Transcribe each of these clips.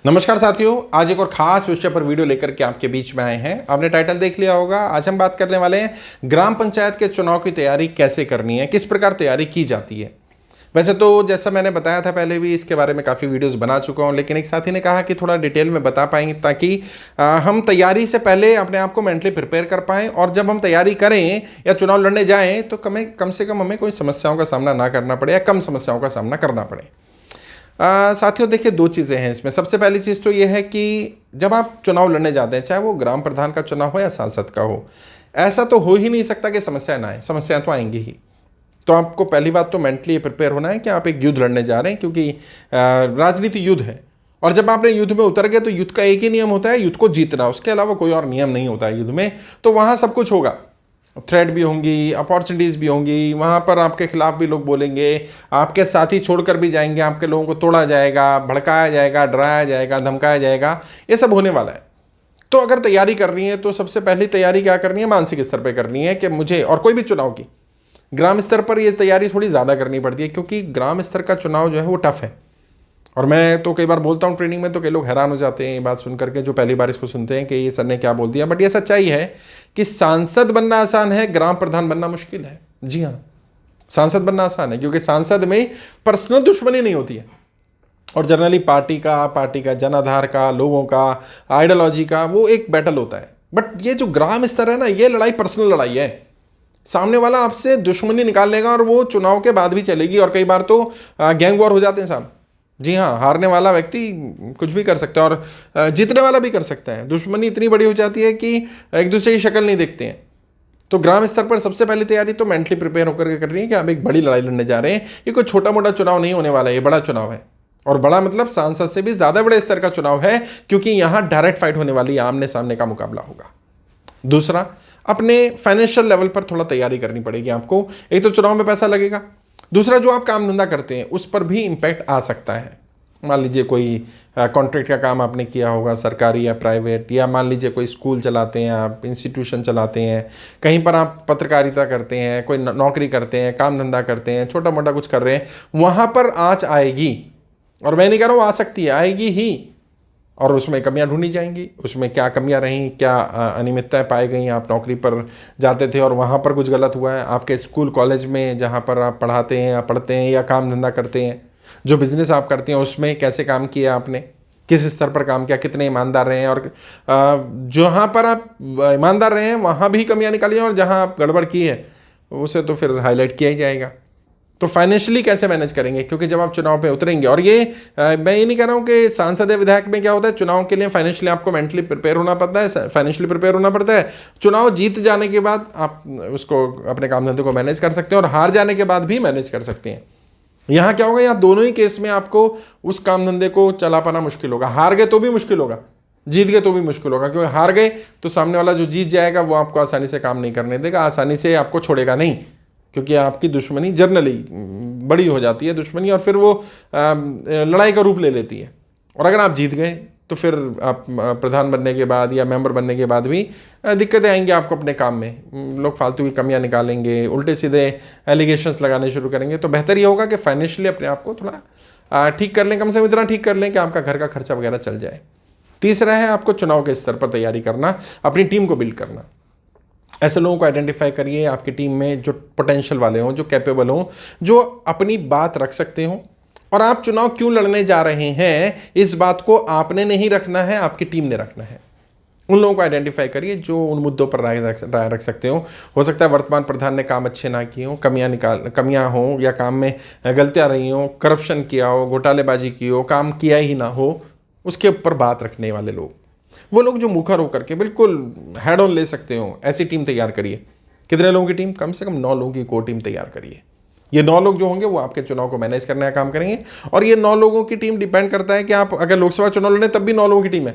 नमस्कार साथियों, आज एक और खास विषय पर वीडियो लेकर के आपके बीच में आए हैं। आपने टाइटल देख लिया होगा। आज हम बात करने वाले हैं ग्राम पंचायत के चुनाव की तैयारी कैसे करनी है, किस प्रकार तैयारी की जाती है। वैसे तो जैसा मैंने बताया था पहले भी इसके बारे में काफ़ी वीडियोस बना चुका हूं, लेकिन एक साथी ने कहा कि थोड़ा डिटेल में बता पाएंगे ताकि हम तैयारी से पहले अपने आप को मेंटली प्रिपेयर कर पाएं और जब हम तैयारी करें या चुनाव लड़ने जाएं तो कम से कम हमें कोई समस्याओं का सामना ना करना पड़े या कम समस्याओं का सामना करना पड़े। साथियों देखिए, दो चीज़ें हैं इसमें। सबसे पहली चीज़ तो यह है कि जब आप चुनाव लड़ने जाते हैं, चाहे वो ग्राम प्रधान का चुनाव हो या सांसद का हो, ऐसा तो हो ही नहीं सकता कि समस्याएं ना आए। समस्याएं तो आएंगी ही। तो आपको पहली बात तो मेंटली प्रिपेयर होना है कि आप एक युद्ध लड़ने जा रहे हैं, क्योंकि राजनीति युद्ध है। और जब आपने युद्ध में उतर गए तो युद्ध का एक ही नियम होता है, युद्ध को जीतना। उसके अलावा कोई और नियम नहीं होता है युद्ध में। तो वहाँ सब कुछ होगा, थ्रेट भी होंगी, अपॉर्चुनिटीज़ भी होंगी। वहाँ पर आपके खिलाफ भी लोग बोलेंगे, आपके साथी छोड़कर भी जाएंगे, आपके लोगों को तोड़ा जाएगा, भड़काया जाएगा, डराया जाएगा, धमकाया जाएगा। ये सब होने वाला है। तो अगर तैयारी करनी है तो सबसे पहली तैयारी क्या करनी है, मानसिक स्तर पर करनी है कि मुझे, और कोई भी चुनाव की ग्राम स्तर पर ये तैयारी थोड़ी ज़्यादा करनी पड़ती है, क्योंकि ग्राम स्तर का चुनाव जो है वो टफ है। और मैं तो कई बार बोलता हूँ ट्रेनिंग में, तो कई लोग हैरान हो जाते हैं ये बात सुन करके, जो पहली बार इसको सुनते हैं कि ये सर ने क्या बोल दिया। बट ये सच्चाई है कि सांसद बनना आसान है, ग्राम प्रधान बनना मुश्किल है। जी हाँ, सांसद बनना आसान है क्योंकि सांसद में पर्सनल दुश्मनी नहीं होती है, और जनरली पार्टी का जनाधार का, लोगों का, आइडियोलॉजी का वो एक बैटल होता है। बट ये जो ग्राम स्तर है ना, ये लड़ाई पर्सनल लड़ाई है। सामने वाला आपसे दुश्मनी निकाल लेगा और वो चुनाव के बाद भी चलेगी, और कई बार तो गैंग वॉर हो जाते हैं साहब। जी हाँ, हारने वाला व्यक्ति कुछ भी कर सकता है और जीतने वाला भी कर सकता है। दुश्मनी इतनी बड़ी हो जाती है कि एक दूसरे की शक्ल नहीं देखते हैं। तो ग्राम स्तर पर सबसे पहली तैयारी तो मेंटली प्रिपेयर होकर के करनी है कि आप एक बड़ी लड़ाई लड़ने जा रहे हैं। ये कोई छोटा मोटा चुनाव नहीं होने वाला है, ये बड़ा चुनाव है। और बड़ा मतलब सांसद से भी ज़्यादा बड़े स्तर का चुनाव है, क्योंकि यहाँ डायरेक्ट फाइट होने वाली है, आमने सामने का मुकाबला होगा। दूसरा, अपने फाइनेंशियल लेवल पर थोड़ा तैयारी करनी पड़ेगी आपको। एक तो चुनाव में पैसा लगेगा, दूसरा जो आप काम धंधा करते हैं उस पर भी इम्पैक्ट आ सकता है। मान लीजिए कोई कॉन्ट्रैक्ट का काम आपने किया होगा, सरकारी या प्राइवेट, या मान लीजिए कोई स्कूल चलाते हैं आप, इंस्टीट्यूशन चलाते हैं, कहीं पर आप पत्रकारिता करते हैं, कोई नौकरी करते हैं, काम धंधा करते हैं, छोटा मोटा कुछ कर रहे हैं, वहाँ पर आँच आएगी। और मैं नहीं कह रहा हूँ आ सकती है, आएगी ही। और उसमें कमियां ढूंढी जाएंगी, उसमें क्या कमियां रहीं, क्या अनियमितताएं पाई गई। आप नौकरी पर जाते थे और वहाँ पर कुछ गलत हुआ है, आपके स्कूल कॉलेज में जहाँ पर आप पढ़ाते हैं या पढ़ते हैं या काम धंधा करते हैं, जो बिज़नेस आप करते हैं उसमें कैसे काम किया आपने, किस स्तर पर काम किया, कितने ईमानदार रहे हैं। और जहाँ पर आप ईमानदार रहे हैं वहाँ भी कमियाँ निकाली, और जहाँ आप गड़बड़ की है उसे तो फिर हाईलाइट किया ही जाएगा। तो फाइनेंशियली कैसे मैनेज करेंगे, क्योंकि जब आप चुनाव पे उतरेंगे, और ये मैं ये नहीं कह रहा हूँ कि सांसद या विधायक में क्या होता है, चुनाव के लिए फाइनेंशियली आपको मेंटली प्रिपेयर होना पड़ता है, फाइनेंशियली प्रिपेयर होना पड़ता है। चुनाव जीत जाने के बाद आप उसको, अपने काम धंधे को मैनेज कर सकते हैं, और हार जाने के बाद भी मैनेज कर सकते हैं। यहाँ क्या होगा, यहाँ दोनों ही केस में आपको उस काम धंधे को चला पाना मुश्किल होगा। हार गए तो भी मुश्किल होगा, जीत गए तो भी मुश्किल होगा, क्योंकि हार गए तो सामने वाला जो जीत जाएगा वो आपको आसानी से काम नहीं करने देगा, आसानी से आपको छोड़ेगा नहीं, क्योंकि आपकी दुश्मनी जनरली बड़ी हो जाती है दुश्मनी, और फिर वो लड़ाई का रूप ले लेती है। और अगर आप जीत गए तो फिर आप प्रधान बनने के बाद या मेंबर बनने के बाद भी दिक्कतें आएंगी आपको अपने काम में। लोग फालतू की कमियां निकालेंगे, उल्टे सीधे एलिगेशंस लगाने शुरू करेंगे। तो बेहतर ये होगा कि फाइनेंशियली अपने आप को थोड़ा ठीक कर लें, कम से कम इतना ठीक कर लें कि आपका घर का खर्चा वगैरह चल जाए। तीसरा है आपको चुनाव के स्तर पर तैयारी करना, अपनी टीम को बिल्ड करना। ऐसे लोगों को आइडेंटिफाई करिए आपकी टीम में जो पोटेंशियल वाले हों, जो कैपेबल हों, जो अपनी बात रख सकते हों। और आप चुनाव क्यों लड़ने जा रहे हैं, इस बात को आपने नहीं रखना है, आपकी टीम ने रखना है। उन लोगों को आइडेंटिफाई करिए जो उन मुद्दों पर राय रख सकते हो सकता है वर्तमान प्रधान ने काम अच्छे ना किए हों, कमियां हों, या काम में गलतियां रही हों, करप्शन किया हो, घोटालेबाजी की हो, काम किया ही ना हो, उसके ऊपर बात रखने वाले लोग, वो लोग जो मुखर होकर के बिल्कुल हेड ऑन ले सकते हो, ऐसी टीम तैयार करिए। कितने लोगों की टीम, कम से कम 9 लोगों की कोर टीम तैयार करिए। ये 9 लोग जो होंगे वो आपके चुनाव को मैनेज करने का काम करेंगे। और ये 9 लोगों की टीम डिपेंड करता है कि आप अगर लोकसभा चुनाव लड़ रहे हैं तब भी 9 लोगों की टीम है,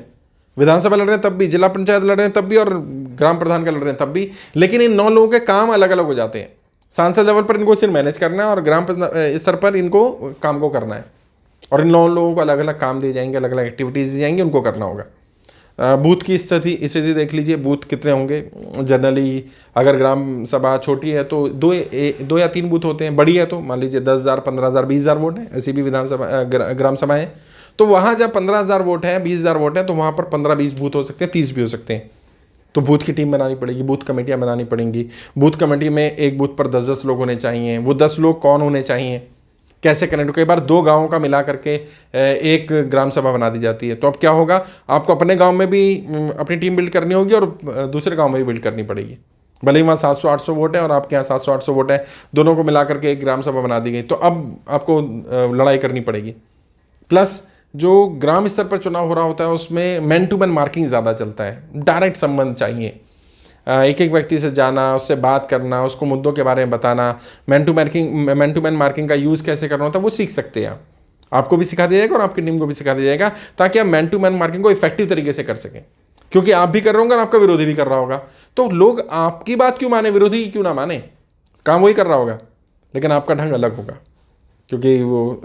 विधानसभा लड़ रहे हैं तब भी, जिला पंचायत लड़ रहे हैं तब भी, और ग्राम प्रधान का लड़ रहे हैं तब भी। लेकिन इन 9 लोगों के काम अलग अलग हो जाते हैं। सांसद लेवल पर इनको सिर्फ मैनेज करना है, और ग्राम स्तर पर इनको काम को करना है। और इन 9 लोगों को अलग अलग काम दिए जाएंगे, अलग अलग एक्टिविटीज़ दी जाएंगी, उनको करना होगा। बूथ की स्थिति देख लीजिए, बूथ कितने होंगे। जनरली अगर ग्राम सभा छोटी है तो 2 या 3 बूथ होते हैं, बड़ी है तो मान लीजिए 10,000, 15,000, 20,000 वोट है, ऐसी भी विधानसभा ग्राम सभा है। तो वहाँ जब 15,000 वोट हैं, 20,000 वोट हैं, तो वहाँ पर 15-20 बूथ हो सकते हैं, 30 भी हो सकते हैं। तो बूथ की टीम बनानी पड़ेगी, बूथ कमेटियाँ बनानी पड़ेंगी। बूथ कमेटी में एक बूथ पर 10-10 लोग होने चाहिए। वो 10 लोग कौन होने चाहिए, कैसे करें? तो कई बार 2 गाँवों का मिला करके एक ग्राम सभा बना दी जाती है। तो अब क्या होगा, आपको अपने गाँव में भी अपनी टीम बिल्ड करनी होगी और दूसरे गाँव में भी बिल्ड करनी पड़ेगी। भले ही वहाँ 700-800 वोट है और आपके यहाँ 700-800 वोट है, दोनों को मिला करके एक ग्राम सभा बना दी गई। तो अब आपको लड़ाई करनी पड़ेगी। प्लस जो ग्राम स्तर पर चुनाव हो रहा होता है उसमें मैन टू मैन मार्किंग ज़्यादा चलता है, डायरेक्ट संबंध चाहिए। एक एक व्यक्ति से जाना, उससे बात करना, उसको मुद्दों के बारे में बताना। मैन टू मैन मार्किंग का यूज़ कैसे करना होता है वो सीख सकते हैं आप। आपको भी सिखा दिया जाएगा और आपकी टीम को भी सिखा दिया जाएगा, ताकि आप मैन टू मैन मार्किंग को इफेक्टिव तरीके से कर सकें। क्योंकि आप भी कर रहे होंगे और आपका विरोधी भी कर रहा होगा, तो लोग आपकी बात क्यों माने, विरोधी की क्यों ना माने, काम वही कर रहा होगा, लेकिन आपका ढंग अलग होगा। क्योंकि वो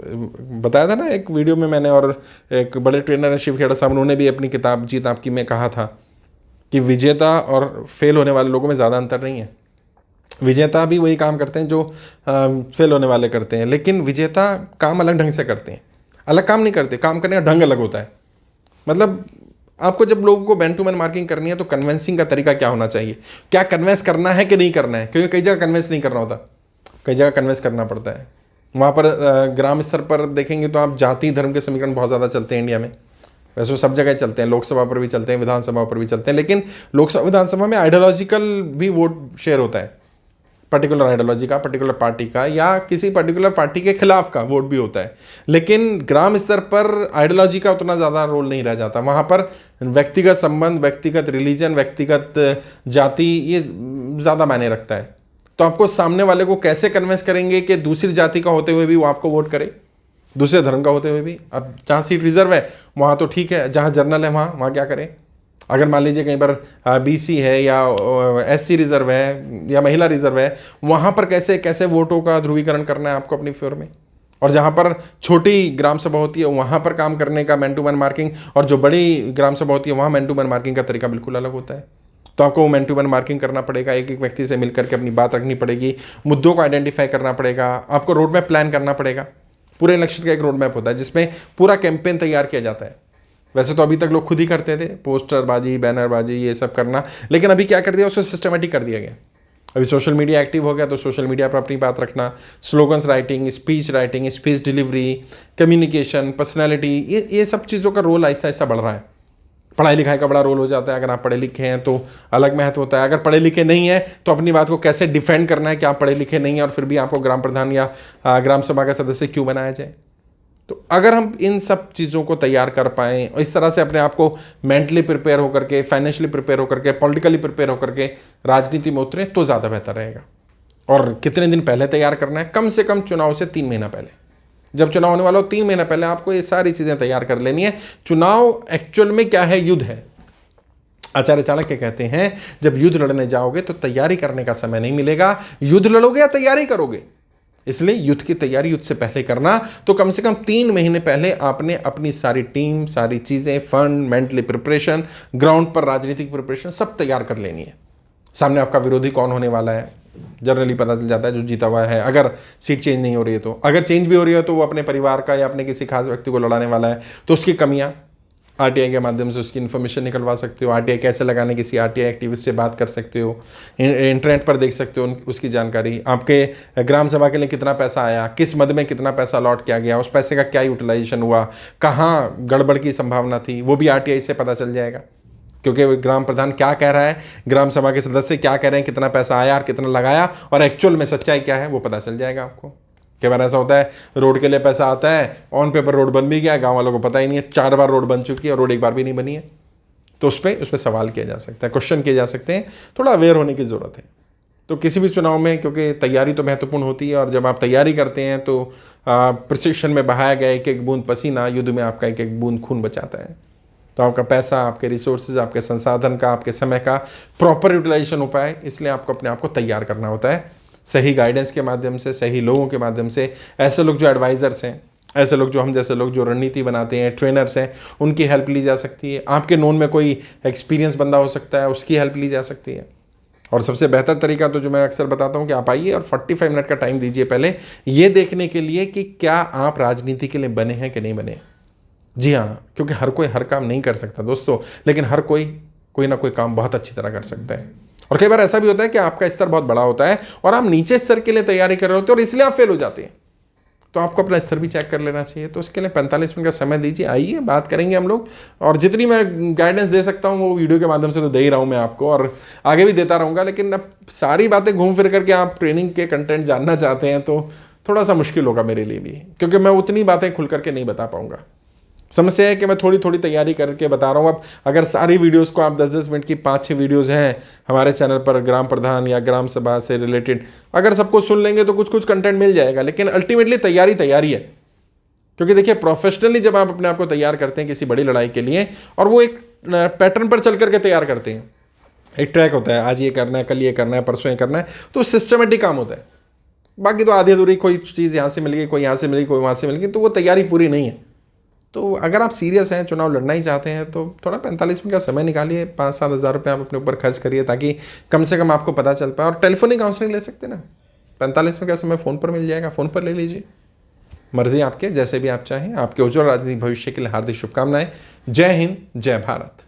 बताया था ना एक वीडियो में मैंने, और एक बड़े ट्रेनर हैं शिव खेड़ा साहब, उन्होंने भी अपनी किताब जीत आपकी में कहा था कि विजेता और फेल होने वाले लोगों में ज़्यादा अंतर नहीं है। विजेता भी वही काम करते हैं जो फेल होने वाले करते हैं, लेकिन विजेता काम अलग ढंग से करते हैं, अलग काम नहीं करते, काम करने का ढंग अलग होता है। मतलब आपको जब लोगों को मैन टू मैन मार्किंग करनी है तो कन्वेंसिंग का तरीका क्या होना चाहिए, क्या कन्वेंस करना है कि नहीं करना है। क्योंकि कई जगह कन्वेंस नहीं करना होता, कई जगह कन्वेंस करना पड़ता है। वहाँ पर ग्राम स्तर पर देखेंगे तो आप जाति धर्म के समीकरण बहुत ज़्यादा चलते हैं इंडिया में। वैसे सब जगह चलते हैं, लोकसभा पर भी चलते हैं, विधानसभा पर भी चलते हैं, लेकिन लोकसभा विधानसभा में आइडियोलॉजिकल भी वोट शेयर होता है, पर्टिकुलर आइडियोलॉजी का, पर्टिकुलर पार्टी का, या किसी पर्टिकुलर पार्टी के खिलाफ का वोट भी होता है। लेकिन ग्राम स्तर पर आइडियोलॉजी का उतना ज़्यादा रोल नहीं रह जाता। वहाँ पर व्यक्तिगत संबंध, व्यक्तिगत रिलीजन, व्यक्तिगत जाति, ये ज़्यादा मायने रखता है। तो आपको सामने वाले को कैसे कन्विंस करेंगे कि दूसरी जाति का होते हुए भी वो आपको वोट करे, दूसरे धर्म का होते हुए भी। अब जहाँ सीट रिजर्व है वहाँ तो ठीक है, जहाँ जनरल है वहाँ क्या करें। अगर मान लीजिए कहीं पर बीसी है या एससी रिजर्व है या महिला रिजर्व है, वहाँ पर कैसे कैसे वोटों का ध्रुवीकरण करना है आपको अपनी फेवर में। और जहाँ पर छोटी ग्राम सभा होती है वहाँ पर काम करने का मैन टू मैन मार्किंग, और जो बड़ी ग्राम सभा होती है वहाँ मैन टू मैन मार्किंग का तरीका बिल्कुल अलग होता है। तो आपको मैन टू मैन मार्किंग करना पड़ेगा, एक एक व्यक्ति से मिलकर के अपनी बात रखनी पड़ेगी, मुद्दों को आइडेंटिफाई करना पड़ेगा, आपको रोड मैप प्लान करना पड़ेगा। पूरे इलेक्शन का एक रोड मैप होता है जिसमें पूरा कैंपेन तैयार किया जाता है। वैसे तो अभी तक लोग खुद ही करते थे, पोस्टरबाजी, बैनरबाजी, ये सब करना, लेकिन अभी क्या कर दिया, उसको सिस्टमेटिक कर दिया गया। अभी सोशल मीडिया एक्टिव हो गया तो सोशल मीडिया पर अपनी बात रखना, slogans writing, speech delivery, communication, personality, ये सब चीज़ों का रोल ऐसा ऐसा बढ़ रहा है। पढ़ाई लिखाई का बड़ा रोल हो जाता है। अगर आप पढ़े लिखे हैं तो अलग महत्व होता है, अगर पढ़े लिखे नहीं है तो अपनी बात को कैसे डिफेंड करना है कि आप पढ़े लिखे नहीं हैं और फिर भी आपको ग्राम प्रधान या ग्राम सभा का सदस्य क्यों बनाया जाए। तो अगर हम इन सब चीज़ों को तैयार कर पाएँ और इस तरह से अपने आप को मेंटली प्रिपेयर होकर के, फाइनेंशियली प्रिपेयर होकर के, पॉलिटिकली प्रिपेयर होकर के राजनीति में उतरें तो ज़्यादा बेहतर रहेगा। और कितने दिन पहले तैयार करना है, कम से कम चुनाव से 3 महीना पहले, जब चुनाव होने वाला हो 3 महीना पहले आपको ये सारी चीज़ें तैयार कर लेनी है। चुनाव एक्चुअल में क्या है, युद्ध है। आचार्य चाणक्य कहते हैं जब युद्ध लड़ने जाओगे तो तैयारी करने का समय नहीं मिलेगा, युद्ध लड़ोगे या तैयारी करोगे। इसलिए युद्ध की तैयारी युद्ध से पहले करना, तो कम से कम 3 महीने पहले आपने अपनी सारी टीम, सारी चीज़ें, फंड, मेंटली प्रिपरेशन, ग्राउंड पर राजनीतिक प्रिपरेशन सब तैयार कर लेनी है। सामने आपका विरोधी कौन होने वाला है जनरली पता चल जाता है, जो जीता हुआ है। अगर सीट चेंज नहीं हो रही है तो, अगर चेंज भी हो रही है तो वो अपने परिवार का या अपने किसी खास व्यक्ति को लड़ाने वाला है, तो उसकी कमियां आरटीआई के माध्यम से उसकी इन्फॉर्मेशन निकलवा सकते हो। आरटीआई कैसे लगाने, किसी आरटीआई एक्टिविस्ट से बात कर सकते हो, इंटरनेट पर देख सकते हो उसकी जानकारी। आपके ग्राम सभा के लिए कितना पैसा आया, किस मद में कितना पैसा अलॉट किया गया, उस पैसे का क्या यूटिलाइजेशन हुआ, कहाँ गड़बड़ की संभावना थी, वो भी आरटीआई से पता चल जाएगा। क्योंकि ग्राम प्रधान क्या कह रहा है, ग्राम सभा के सदस्य क्या कह रहे हैं, कितना पैसा आया और कितना लगाया, और एक्चुअल में सच्चाई क्या है वो पता चल जाएगा आपको। कई बार ऐसा होता है रोड के लिए पैसा आता है, ऑन पेपर रोड बन भी गया, गांव वालों को पता ही नहीं है, 4 बार रोड बन चुकी है और रोड एक बार भी नहीं बनी है। तो उस पर सवाल किया जा सकता है, क्वेश्चन किए जा सकते हैं, थोड़ा अवेयर होने की ज़रूरत है। तो किसी भी चुनाव में, क्योंकि तैयारी तो महत्वपूर्ण होती है, और जब आप तैयारी करते हैं तो प्रशिक्षण में बहाया गया एक एक बूंद पसीना युद्ध में आपका एक एक बूंद खून बचाता है। तो आपका पैसा, आपके रिसोर्सेज, आपके संसाधन का, आपके समय का प्रॉपर यूटिलाइजेशन हो पाए, इसलिए आपको अपने आप को तैयार करना होता है सही गाइडेंस के माध्यम से, सही लोगों के माध्यम से। ऐसे लोग जो एडवाइज़र्स हैं, ऐसे लोग जो हम जैसे लोग जो रणनीति बनाते हैं, ट्रेनर्स हैं, उनकी हेल्प ली जा सकती है। आपके नोन में कोई एक्सपीरियंस बंदा हो सकता है, उसकी हेल्प ली जा सकती है। और सबसे बेहतर तरीका तो जो मैं अक्सर बताता हूँ कि आप आइए और 45 मिनट का टाइम दीजिए पहले, ये देखने के लिए कि क्या आप राजनीति के लिए बने हैं कि नहीं बने। जी हाँ, क्योंकि हर कोई हर काम नहीं कर सकता दोस्तों, लेकिन हर कोई कोई ना कोई काम बहुत अच्छी तरह कर सकता है। और कई बार ऐसा भी होता है कि आपका स्तर बहुत बड़ा होता है और आप नीचे स्तर के लिए तैयारी कर रहे होते हैं और इसलिए आप फेल हो जाते हैं, तो आपको अपना स्तर भी चेक कर लेना चाहिए। तो इसके लिए 45 मिनट का समय दीजिए, आइए बात करेंगे हम लोग। और जितनी मैं गाइडेंस दे सकता हूँ वो वीडियो के माध्यम से तो दे ही रहा हूँ मैं आपको, और आगे भी देता रहूँगा। लेकिन अब सारी बातें घूम फिर करके आप ट्रेनिंग के कंटेंट जानना चाहते हैं तो थोड़ा सा मुश्किल होगा मेरे लिए भी, क्योंकि मैं उतनी बातें खुल करके नहीं बता पाऊँगा। समस्या है कि मैं थोड़ी थोड़ी तैयारी करके बता रहा हूँ। अब अगर सारी वीडियोस को आप 10-10 मिनट की 5-6 वीडियोस हैं हमारे चैनल पर ग्राम प्रधान या ग्राम सभा से रिलेटेड, अगर सबको सुन लेंगे तो कुछ कुछ कंटेंट मिल जाएगा, लेकिन अल्टीमेटली तैयारी तैयारी है। क्योंकि देखिए, प्रोफेशनली जब आप अपने आप को तैयार करते हैं किसी बड़ी लड़ाई के लिए, और वो एक पैटर्न पर चल करके तैयार करते हैं, एक ट्रैक होता है, आज ये करना है, कल ये करना है, परसों ये करना है, तो सिस्टमेटिक काम होता है। बाकी तो आधी अधूरी कोई चीज़ यहाँ से मिल गई, कोई यहाँ से मिल गई, कोई वहाँ से मिल गई, तो वो तैयारी पूरी नहीं है। तो अगर आप सीरियस हैं, चुनाव लड़ना ही चाहते हैं, तो थोड़ा 45 मिनट का समय निकालिए, 5-7 हज़ार रुपये आप अपने ऊपर खर्च करिए, ताकि कम से कम आपको पता चल पाए। और टेलीफोनिक काउंसलिंग ले सकते हैं ना, 45 मिनट का समय फ़ोन पर मिल जाएगा, फ़ोन पर ले लीजिए। मर्जी आपके, जैसे भी आप चाहें। आपके उज्जवल राजनीतिक भविष्य के लिए हार्दिक शुभकामनाएं। जय हिंद, जय भारत।